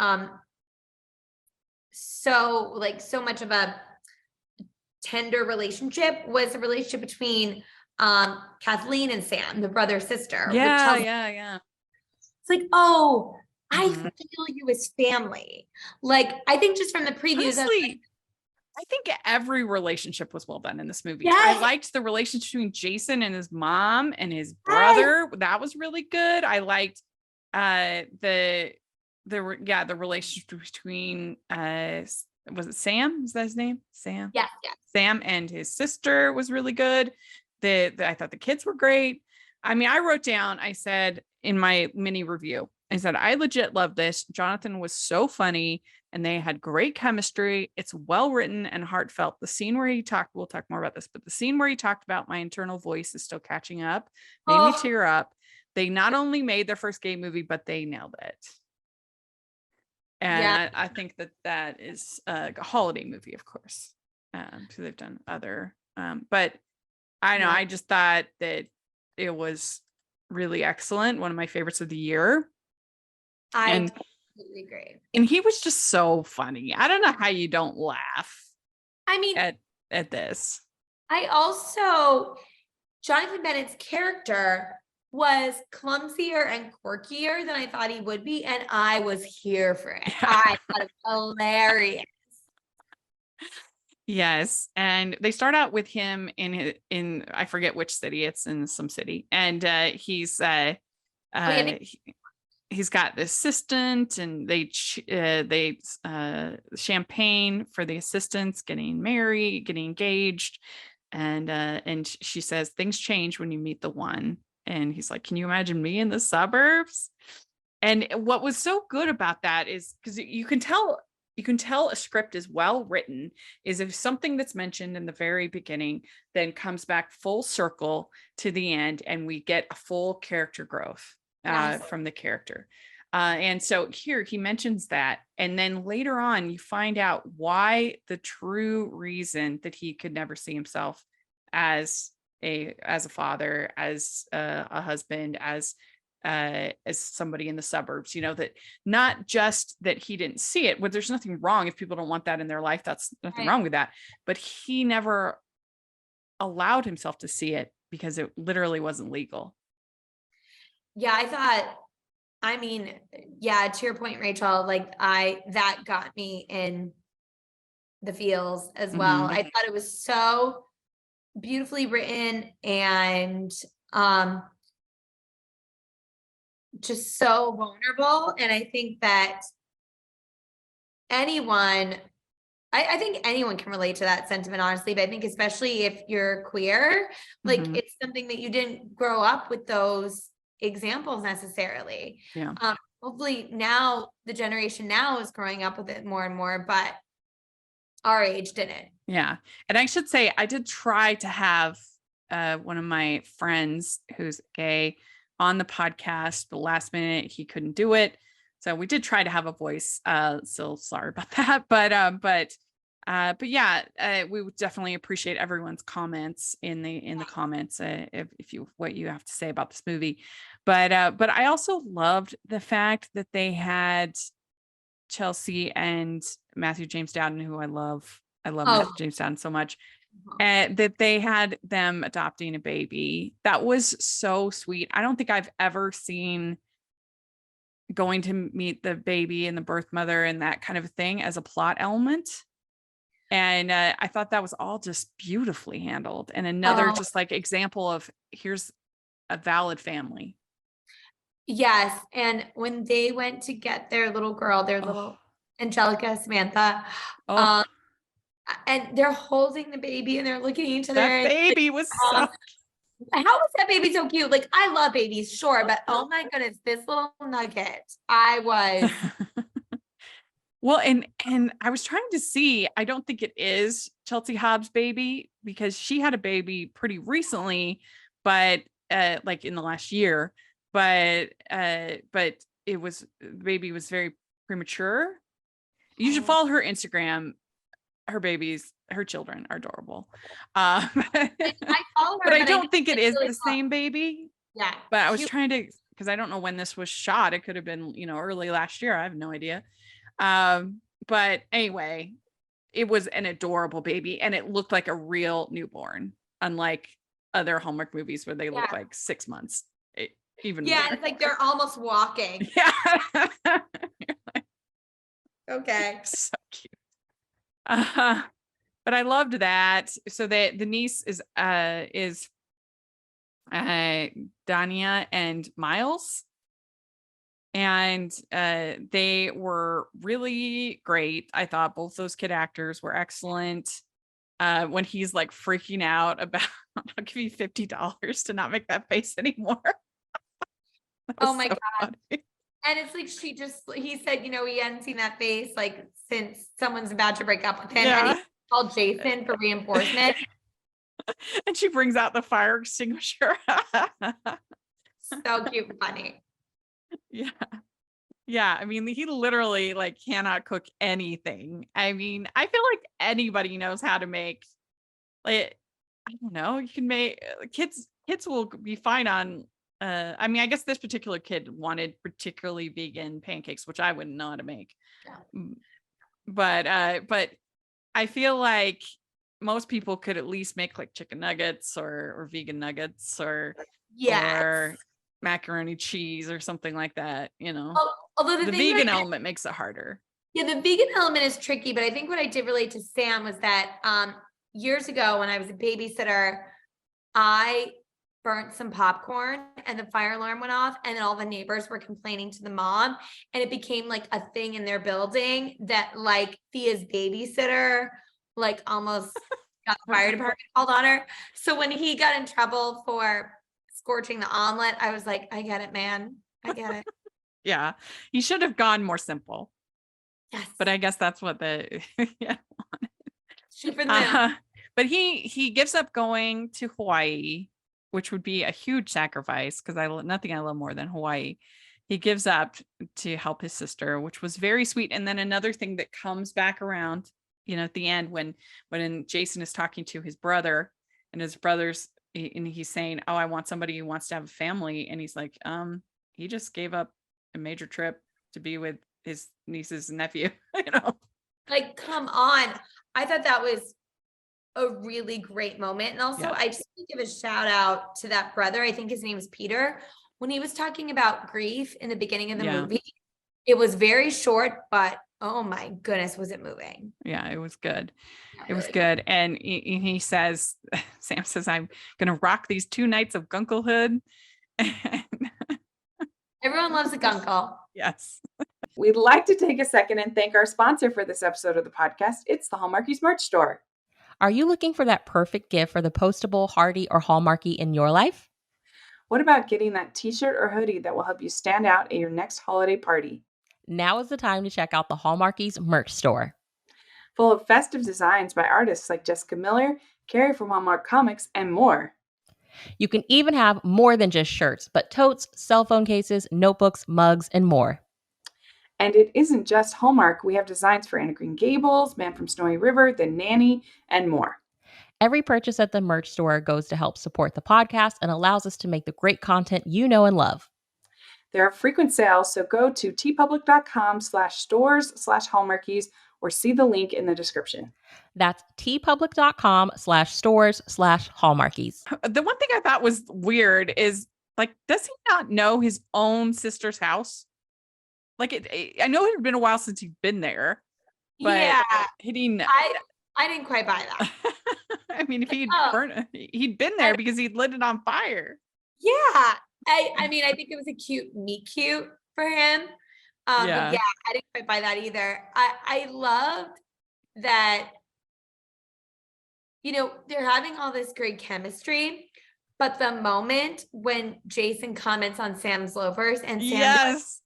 so much of a tender relationship was the relationship between Kathleen and Sam, the brother sister. Yeah. It's like, oh, I feel you as family. Like I think just from the previews, honestly, I think every relationship was well done in this movie. Yes. I liked the relationship between Jason and his mom and his brother. Yes. That was really good. I liked the relationship between was it Sam? Is that his name? Sam? Yeah. Sam and his sister was really good. I thought the kids were great. I mean, I wrote down, I said in my mini review, I said, I legit love this. Jonathan was so funny and they had great chemistry. It's well written and heartfelt. The scene where he talked, we'll talk more about this, but the scene where he talked about my internal voice is still catching up, made me tear up. They not only made their first gay movie, but they nailed it. And I think that is a holiday movie, of course, because they've done other, but I know, I just thought that it was really excellent. One of my favorites of the year. I completely agree. And he was just so funny. I don't know how you don't laugh. I mean, at this. I also, Jonathan Bennett's character was clumsier and quirkier than I thought he would be. And I was here for it. I thought it was hilarious. Yes. And they start out with him in I forget which city, it's in some city. And he's got the assistant and they champagne for the assistants getting married, getting engaged. And she says things change when you meet the one. And he's like, can you imagine me in the suburbs? And what was so good about that is because you can tell a script is well written is if something that's mentioned in the very beginning then comes back full circle to the end and we get a full character growth from the character. And so here he mentions that. And then later on, you find out why the true reason that he could never see himself as a father, as a husband, as somebody in the suburbs, that not just that he didn't see it, but there's nothing wrong if people don't want that in their life. That's nothing wrong with that. But he never allowed himself to see it because it literally wasn't legal. Yeah, to your point, Rachel, that got me in the feels as well. I thought it was so beautifully written and just so vulnerable. And I think that anyone, I think anyone can relate to that sentiment, honestly, but I think especially if you're queer, like Mhm. it's something that you didn't grow up with those examples necessarily. Yeah. Hopefully now the generation now is growing up with it more and more, but our age didn't. Yeah. And I should say, I did try to have one of my friends who's gay on the podcast. The last minute, he couldn't do it. So we did try to have a voice. So sorry about that. But yeah, we would definitely appreciate everyone's comments in the comments if you what you have to say about this movie. But I also loved the fact that they had Chelsea and Matthew James Dowden, who I love. I love Oh, Matthew James Dowden so much. And that they had them adopting a baby. That was so sweet. I don't think I've ever seen going to meet the baby and the birth mother and that kind of a thing as a plot element. And I thought that was all just beautifully handled. And another oh, just like example of here's a valid family. yes. And when they went to get their little girl, their Oh, little Angelica, Samantha, oh, um, and they're holding the baby and they're looking at each other. that And, baby was so how was that baby so cute? Like, I love babies, sure, but oh my goodness, this little nugget, I was, well, and I was trying to see, I don't think it is Chelsea Hobbs' baby because she had a baby pretty recently, but like in the last year, but the baby was very premature. You should oh, follow her Instagram. Her children are adorable. I follow her, But I but I know don't think it it's is really the tough. same baby. Yeah, But I was cute. trying to, because I don't know when this was shot. It could have been, early last year. I have no idea. But anyway, it was an adorable baby and it looked like a real newborn, unlike other Hallmark movies where they Yeah. look like 6 months, even Yeah, more. it's like they're almost walking. Yeah. Okay. So cute. But I loved that. So the niece is Dania and Miles. And they were really great. I thought both those kid actors were excellent. When he's like freaking out about, I'll give you $50 to not make that face anymore. That Oh was my so God. funny. And it's like he said, he hadn't seen that face like since someone's about to break up with him. And he Yeah. called Jason for reinforcement. And she brings out the fire extinguisher. So cute and funny. Yeah. Yeah. I mean, he literally like cannot cook anything. I mean, I feel like anybody knows how to make, like, I don't know, you can make kids will be fine on I mean, I guess this particular kid wanted particularly vegan pancakes, which I wouldn't know how to make. Yeah. But I feel like most people could at least make like chicken nuggets or vegan nuggets or Yes. macaroni cheese or something like that, Although The vegan element makes it harder. yeah, the vegan element is tricky, but I think what I did relate to Sam was that years ago when I was a babysitter, I burnt some popcorn and the fire alarm went off and then all the neighbors were complaining to the mom and it became like a thing in their building that like Thea's babysitter like almost got the fire department called on her. So when he got in trouble for scorching the omelet, I was like, I get it, man. I get it. Yeah. He should have gone more simple. Yes. But I guess that's what the yeah. Shoot for the moon. But he gives up going to Hawaii, which would be a huge sacrifice because nothing I love more than Hawaii. He gives up to help his sister, which was very sweet. And then another thing that comes back around, at the end when Jason is talking to his brother and his brother's and he's saying, "Oh, I want somebody who wants to have a family," and he's like, he just gave up a major trip to be with his niece's nephew, Like, come on. I thought that was a really great moment. And also, Yeah. I just want to give a shout out to that brother. I think his name is Peter. When he was talking about grief in the beginning of the movie, it was very short, but oh my goodness, was it moving? Yeah, it was good. Yeah, It was really good. And he says, Sam says, "I'm going to rock these 2 nights of gunklehood." Everyone loves a gunkle. Yes. We'd like to take a second and thank our sponsor for this episode of the podcast. It's the Hallmarkies merch store. Are you looking for that perfect gift for the postable, Hardy, or Hallmarky in your life? What about getting that t-shirt or hoodie that will help you stand out at your next holiday party? Now is the time to check out the Hallmarkies merch store. Full of festive designs by artists like Jessica Miller, Carrie from Hallmark Comics, and more. You can even have more than just shirts, but totes, cell phone cases, notebooks, mugs, and more. And it isn't just Hallmark. We have designs for Anna Green Gables, Man from Snowy River, The Nanny, and more. Every purchase at the merch store goes to help support the podcast and allows us to make the great content you know and love. There are frequent sales, so go to tpublic.com/stores/hallmarkies or see the link in the description. That's tpublic.com/stores/hallmarkies. The one thing I thought was weird is, like, does he not know his own sister's house? Like, I know it had been a while since he'd been there, but Yeah, he didn't. I didn't quite buy that. I mean, if he'd Oh. he'd been there because he'd lit it on fire. Yeah. I mean, I think it was a cute meet cute for him. But Yeah. yeah, I didn't quite buy that either. I loved that, they're having all this great chemistry, but the moment when Jason comments on Sam's loafers and Sam goes, Yes.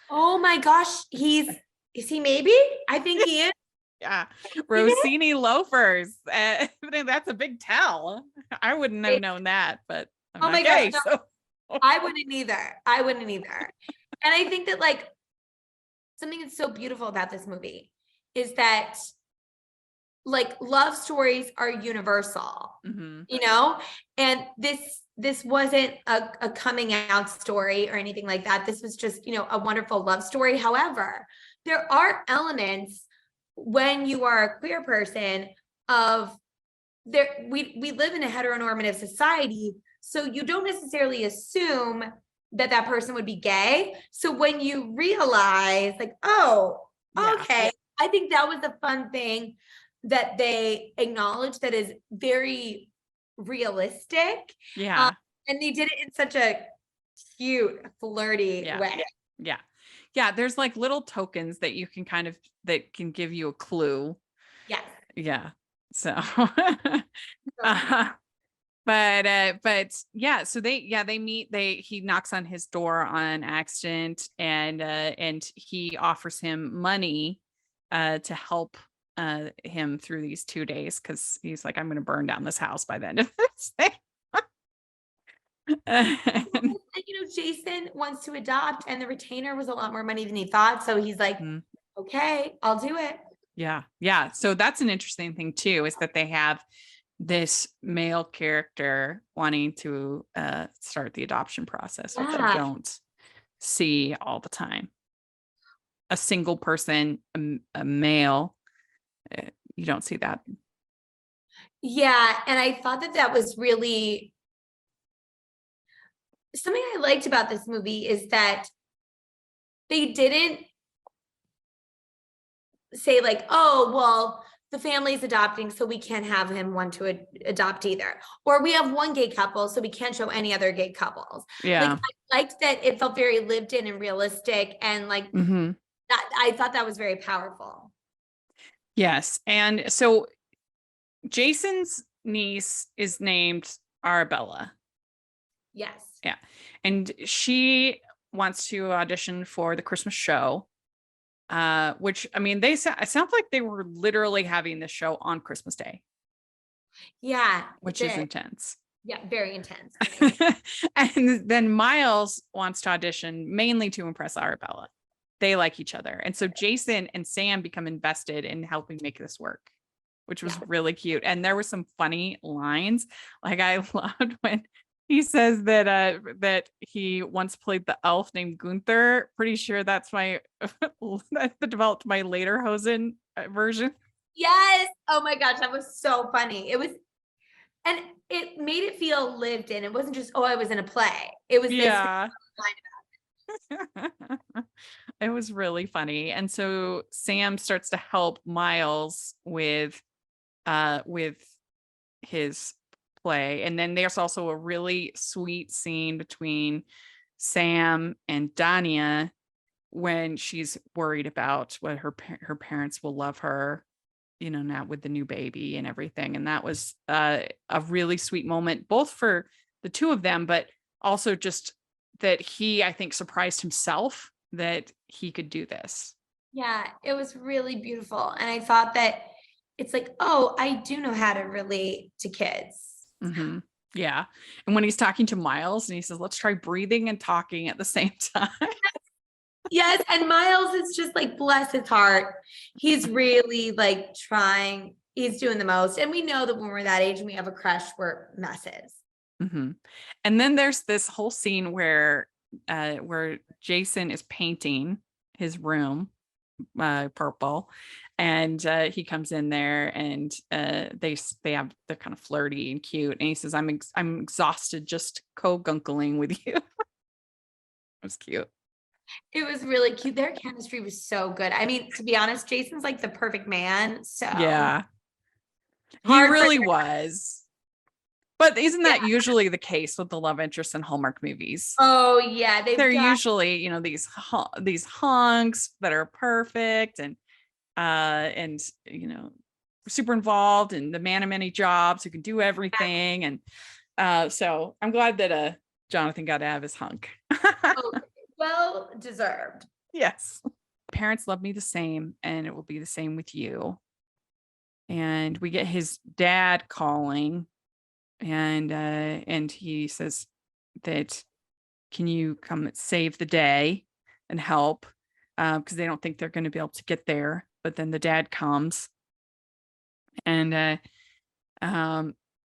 oh my gosh, is he maybe? I think he is. Yeah. Rossini loafers. That's a big tell. I wouldn't have known that, but I'm Oh not my gay, gosh, so. I wouldn't either. And I think that, like, something that's so beautiful about this movie is that, like, love stories are universal, Mhm. and this wasn't a coming out story or anything like that. This was just, a wonderful love story. However, there are elements when you are a queer person of we live in a heteronormative society, so you don't necessarily assume that person would be gay. So when you realize, like, oh, Yeah. okay, I think that was a fun thing that they acknowledged that is very realistic. Yeah. And they did it in such a cute, flirty Yeah. way. Yeah. Yeah. There's like little tokens that you can that can give you a clue. Yes. Yeah. So, So but yeah, so they meet, he knocks on his door on accident, and he offers him money to help him through these 2 days, because he's like, I'm going to burn down this house by the end of this thing. And- Jason wants to adopt, and the retainer was a lot more money than he thought. So he's like, Mhm. okay, I'll do it. Yeah. So that's an interesting thing too, is that they have this male character wanting to start the adoption process, which I Yeah. don't see all the time. A single person, a male, you don't see that. Yeah. And I thought that was really something I liked about this movie, is that they didn't say, like, oh, well, the family's adopting, so we can't have him want to adopt either. Or we have one gay couple, so we can't show any other gay couples. Yeah. Like, I liked that it felt very lived in and realistic, and like Mm-hmm. that, I thought that was very powerful. Yes. And so Jason's niece is named Arabella. Yes. Yeah. And she wants to audition for the Christmas show, which, I mean, it sounds like they were literally having the show on Christmas Day, Yeah. which is intense. Yeah, very intense. And then Miles wants to audition mainly to impress Arabella. They like each other. And so Jason and Sam become invested in helping make this work, which was really cute. And there were some funny lines. Like, I loved when he says that he once played the elf named Gunther. Pretty sure that's developed my later Hosen version. Yes. Oh my gosh, that was so funny. And it made it feel lived in. It wasn't just, oh, I was in a play. It was Yeah. It was really funny. And so Sam starts to help Miles with his play. And then there's also a really sweet scene between Sam and Dania when she's worried about what her parents will love her, now with the new baby and everything. And that was a really sweet moment, both for the two of them, but also just that he, I think, surprised himself that he could do this. Yeah, it was really beautiful. And I thought that it's like, oh, I do know how to relate to kids. Mm-hmm. Yeah. And when he's talking to Miles and he says, let's try breathing and talking at the same time. Yes. And Miles is just like, bless his heart. He's really like trying, he's doing the most. And we know that when we're that age and we have a crush, we're messes. Mm-hmm. And then there's this whole scene where Jason is painting his room purple, and he comes in there, and they're kind of flirty and cute, and he says, I'm exhausted just co-gunkling with you. It was cute. It was really cute. Their chemistry was so good. I mean, to be honest, Jason's like the perfect man. So Yeah, he hard for really their- was. But isn't that usually the case with the love interests in Hallmark movies? Oh yeah, They're usually, these hunks that are perfect and super involved, and the man of many jobs who can do everything. And so I'm glad that Jonathan got to have his hunk. Oh, well deserved. Yes. Parents love me the same, and it will be the same with you. And we get his dad calling, and he says that, can you come save the day and help? Because they don't think they're going to be able to get there. But then the dad comes, and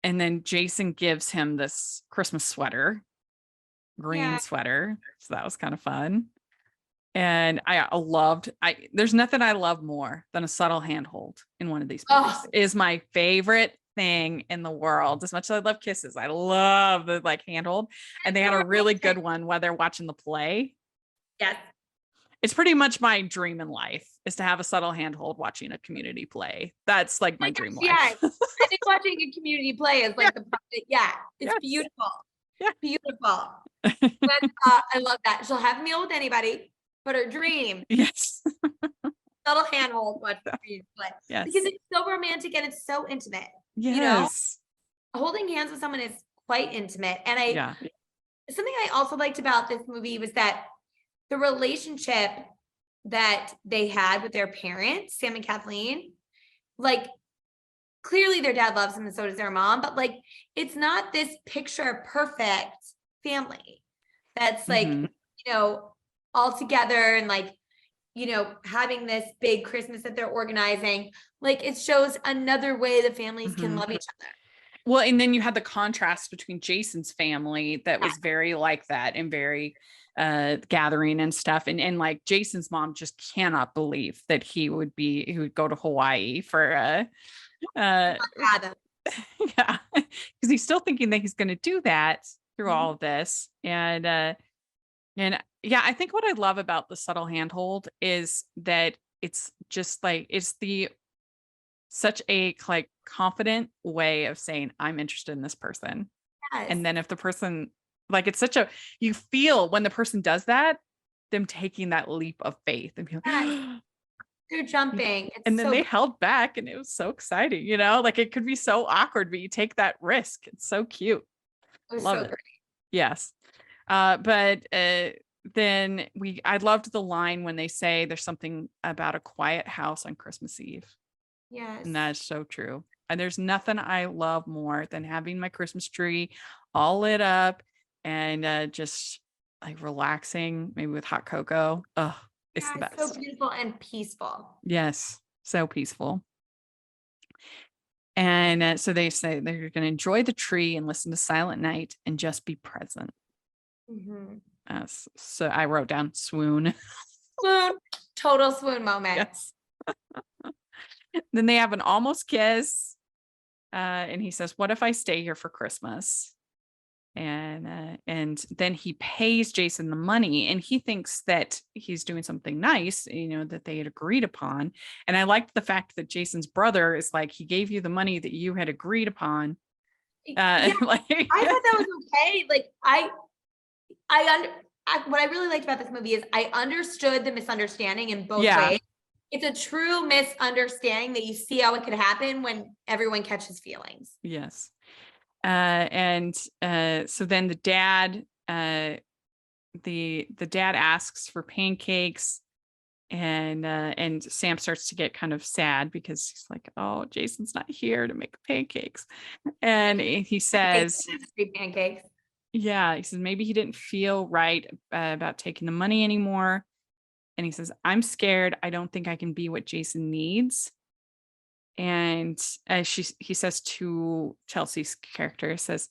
then Jason gives him this Christmas sweater, green sweater. So that was kind of fun. And there's nothing I love more than a subtle handhold in one of these movies. It is my favorite thing in the world. As much as I love kisses, I love the handhold. And they had a really good one while they're watching the play. Yes. It's pretty much my dream in life, is to have a subtle handhold watching a community play. That's like my dream life. I think watching a community play is like it's beautiful. Yeah. Beautiful. But, I love that. She'll have a meal with anybody, but her dream. Yes. Subtle handhold watch the community play. Yes. Because it's so romantic and it's so intimate. Yes. Holding hands with someone is quite intimate. And something I also liked about this movie was that the relationship that they had with their parents, Sam and Kathleen, like clearly their dad loves them and so does their mom, but like it's not this picture perfect family that's like, all together and like, having this big Christmas that they're organizing. Like it shows another way the families can love each other. Well, and then you had the contrast between Jason's family that was very like that and very gathering and stuff. And like Jason's mom just cannot believe that he would go to Hawaii for yeah, because he's still thinking that he's going to do that through all of this. And yeah, I think what I love about the subtle handhold is that it's just like, such a like confident way of saying, I'm interested in this person. Yes. And then if the person, like, it's you feel when the person does that, them taking that leap of faith and being like, they're jumping. And then they held back, and it was so exciting, like it could be so awkward, but you take that risk. It's so cute. Love it. Yes. But then I loved the line when they say there's something about a quiet house on Christmas Eve. Yes. And that's so true. And there's nothing I love more than having my Christmas tree all lit up and just like relaxing, maybe with hot cocoa. Oh, it's the best. So beautiful and peaceful. Yes. So peaceful. And so they say they're going to enjoy the tree and listen to Silent Night and just be present. So I wrote down swoon. Swoon. Total swoon moment. Yes. Then they have an almost kiss. And he says, what if I stay here for Christmas? And then he pays Jason the money, and he thinks that he's doing something nice, that they had agreed upon. And I liked the fact that Jason's brother is like, he gave you the money that you had agreed upon. I thought that was okay. Like what I really liked about this movie is I understood the misunderstanding in both Yeah. ways. It's a true misunderstanding that you see how it could happen when everyone catches feelings. Yes. And so then the dad asks for pancakes, and Sam starts to get kind of sad because he's like, oh, Jason's not here to make pancakes. And he says, Free pancakes. yeah, he says maybe he didn't feel right about taking the money anymore. And he says, I'm scared. I don't think I can be what Jason needs. And he says to Chelsea's character, he says,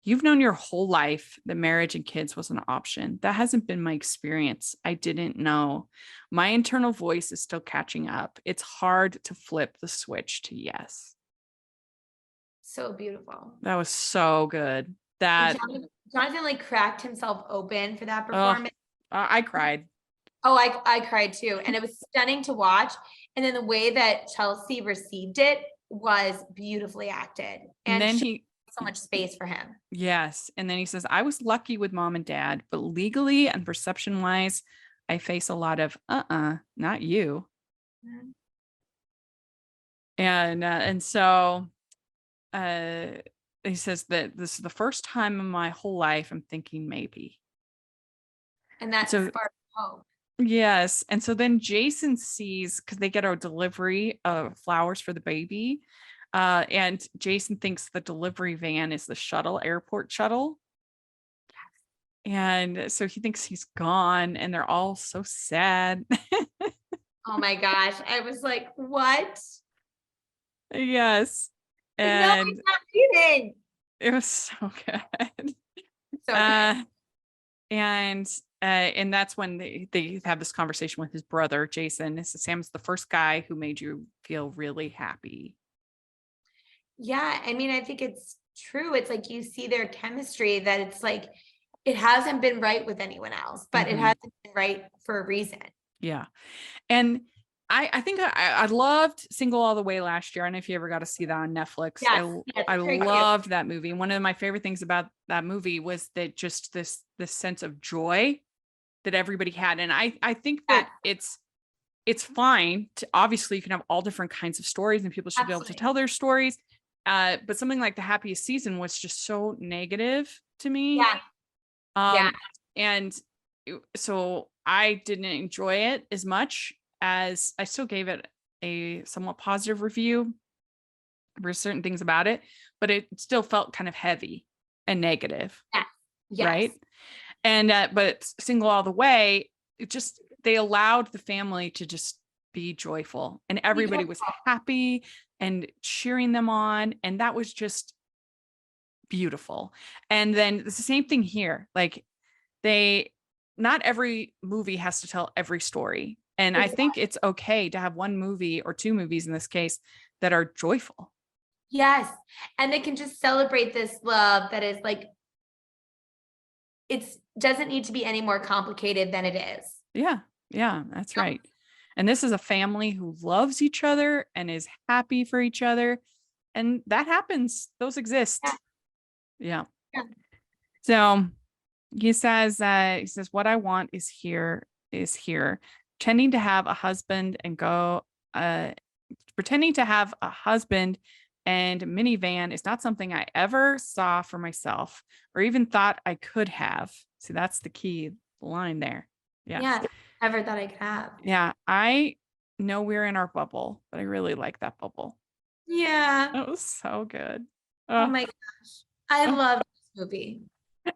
you've known your whole life that marriage and kids was an option. That hasn't been my experience. I didn't know. My internal voice is still catching up. It's hard to flip the switch to yes. So beautiful. That was so good. That Jonathan like cracked himself open for that oh, performance. I cried. Oh, I cried too. And it was stunning to watch. And then the way that Chelsea received it was beautifully acted. And then she so much space for him. Yes. And then he says, I was lucky with mom and dad, but legally and perception wise, I face a lot of not you. Mhm. And so he says that this is the first time in my whole life I'm thinking maybe. And that sparked hope. Yes. And so then Jason sees, because they get a delivery of flowers for the baby. And Jason thinks the delivery van is the airport shuttle. And so he thinks he's gone, and they're all so sad. Oh my gosh. I was like, what? Yes. No, And he's not leaving. it was so good. So good. And that's when they have this conversation with his brother, Jason. This is Sam's the first guy who made you feel really happy. Yeah. I mean, I think it's true. It's like you see their chemistry, that it's like it hasn't been right with anyone else, but it hasn't been right for a reason. Yeah. And I think I loved Single All the Way last year. I don't know if you ever got to see that on Netflix. Yes, I very cute. loved that movie. One of my favorite things about that movie was that just this sense of joy that everybody had. And I think that it's fine to, obviously you can have all different kinds of stories and people should be able to tell their stories. But something like The Happiest Season was just so negative to me. Yeah. And so I didn't enjoy it as much, as I still gave it a somewhat positive review for certain things about it, but it still felt kind of heavy and negative. Yes. Right. And but Single All the Way, they allowed the family to just be joyful, and everybody was happy and cheering them on, and that was just beautiful. And then it's the same thing here. Like not every movie has to tell every story. And I think it's okay to have one movie or two movies in this case that are joyful. Yes. And they can just celebrate this love that is like, it doesn't need to be any more complicated than it is. Yeah. Yeah, that's right. And this is a family who loves each other and is happy for each other. And that happens. Those exist. Yeah. So he says, what I want is here. Pretending to have a husband and minivan is not something I ever saw for myself or even thought I could have. See, that's the key line there. Yeah. Ever thought I could have. Yeah. I know we're in our bubble, but I really like that bubble. Yeah. That was so good. Oh my gosh. I love this movie.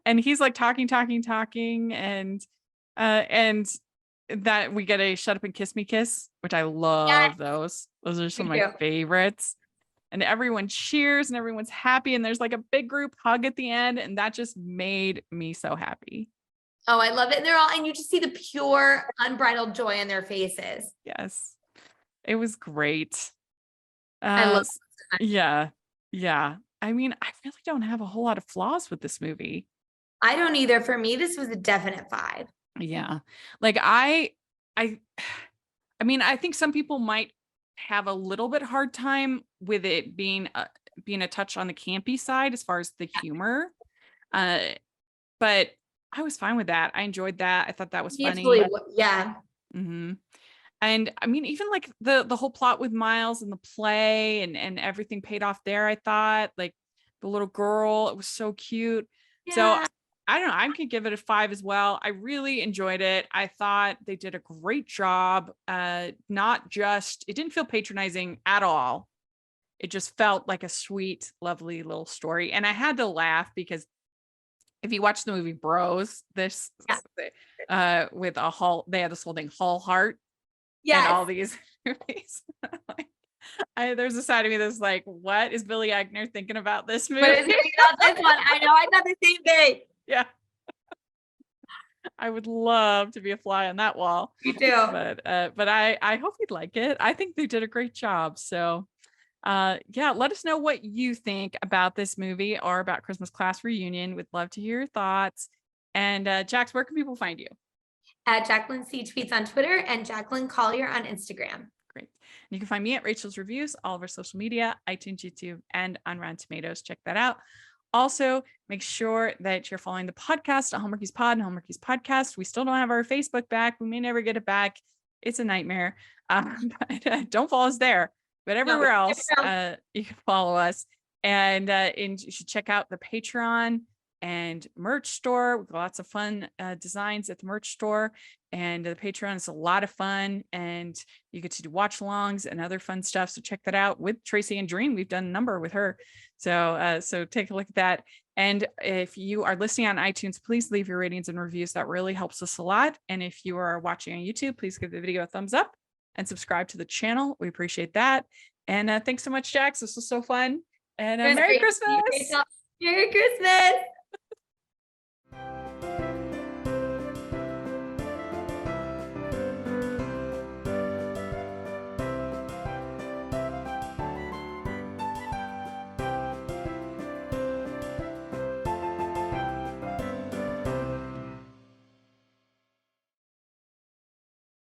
And he's like talking, and that we get a shut up and kiss me kiss, which I love. Those are some of my favorites. And everyone cheers and everyone's happy, and there's like a big group hug at the end, and that just made me so happy. Oh, I love it. And you just see the pure unbridled joy in their faces. Yes. It was great. I love it. Yeah. I mean, I really don't have a whole lot of flaws with this movie. I don't either. For me, this was a definite 5. Yeah. Like I mean, I think some people might have a little bit hard time with it being a touch on the campy side as far as the humor. But I was fine with that. I enjoyed that. I thought that was It's funny. really, yeah. hmm And I mean, even like the whole plot with Miles and the play and everything paid off there. I thought like the little girl, it was so cute. So Yeah. I don't know. I could give it a 5 as well. I really enjoyed it. I thought they did a great job. Not just it didn't feel patronizing at all. It just felt like a sweet, lovely little story. And I had to laugh because if you watch the movie Bros, this with a Hall, they had this whole thing, Hall Heart and all Yes. these movies. Like, there's a side of me that's like, what is Billy Eichner thinking about this movie? What is it about this one? I know, I thought the same thing. Yeah. I would love to be a fly on that wall. You too. But I hope you'd like it. I think they did a great job. So yeah, let us know what you think about this movie or about Christmas Class Reunion. We'd love to hear your thoughts. And Jax, where can people find you? At Jacqueline C Tweets on Twitter and Jacqueline Collier on Instagram. Great. And you can find me at Rachel's Reviews, all of our social media, iTunes, YouTube, and on Rotten Tomatoes. Check that out. Also, make sure that you're following the podcast at Hallmarkies Pod and Hallmarkies Podcast. We still don't have our Facebook back. We may never get it back. It's a nightmare. But don't follow us there. But everywhere else, you can follow us. And you should check out the Patreon and merch store with lots of fun designs at the merch store. And the Patreon is a lot of fun. And you get to do watch alongs and other fun stuff. So check that out with Tracy and Dream. We've done a number with her. So take a look at that. And if you are listening on iTunes, please leave your ratings and reviews. That really helps us a lot. And if you are watching on YouTube, please give the video a thumbs up and subscribe to the channel. We appreciate that. And thanks so much, Jax. This was so fun. And Merry Christmas. Merry Christmas.